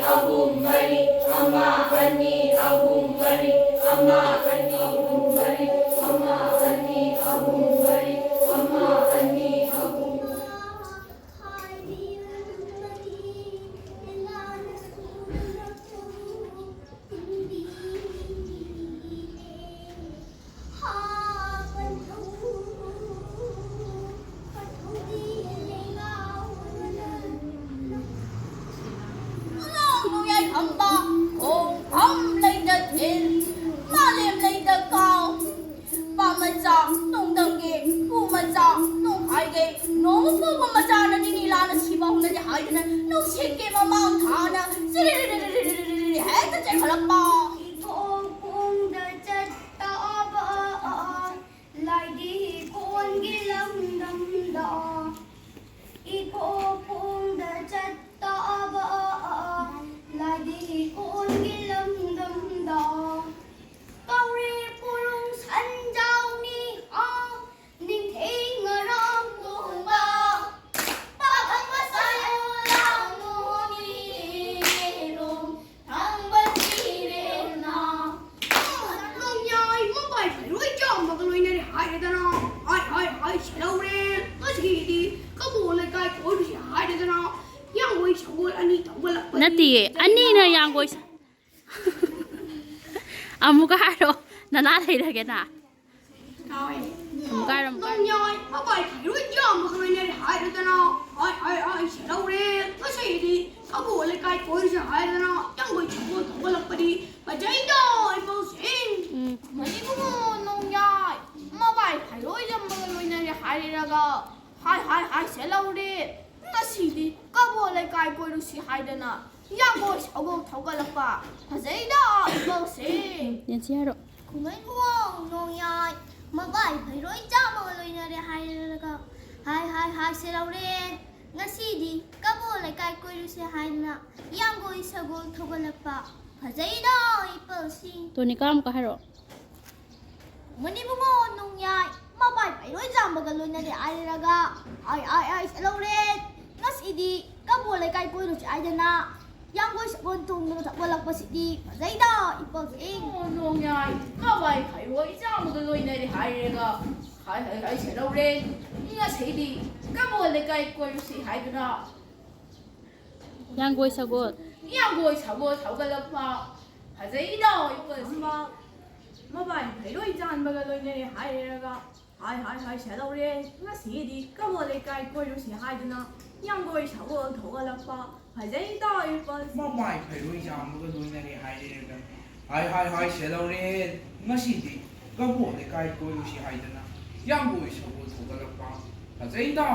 ahum mari, ama ani ahum mari, ama ani ahum mari, ama ani ahum mari, ama ani ahum. Nati, ani na yang guys. Amuka haro, nanalay na kita. Amuka haro, amuka haro. Nhoi, mà bài phải đuổi chồng mà người này hại được nó, ai sẽ đâu đi, nó sẽ đi, có bộ lại cái cối sẽ hại được nó, chẳng người chồng tôi không có lập đi, mà cháy đôi bao xin. Mấy cũng nông nhai, mà bài phải đuổi chồng mà người này hại được nó, hại sẽ lâu đi, nó sẽ đi, có bộ lại cái cối sẽ hại được nó. Yang boy sago thoga lakpa hazaida bao sin Yan si haro. Kumay mo nong yai mabay phairoi cha mga loina re hai se laure ngasidi kabo lai kai koiru se haina yang boy sago thoga lakpa hazaida ipal sin Tuni ka amuka haro. mani mo nong yai mabay phairoi cha mga loina re ai se laure ngasidi kabo lai kai koiru se haina yang boy sago thoga lakpa sidi hazaida ipal sin nông nhai, có bài phải đuổi chồng mà người này hại được nó, hại sẽ lâu lên, nó sẽ đi, có bộ lại cái cối sẽ hại được nó. Yang guys sagot. Yang boy sago thoga lakpa hazaida ipal sin. Mà bài phải đuổi chồng mà người này hại được hai sẽ đâu đi, nó sẽ đi, có bộ lại cái cối sẽ hại được nó, yang boy sago thoga lakpa hazaida ipal sin. Mà bài phải đuổi chồng mà người này hại được hai sẽ đâu đi, nó sẽ đi, có bộ lại cái cối sẽ hại được nó, yang boy sago thoga lakpa hazaida.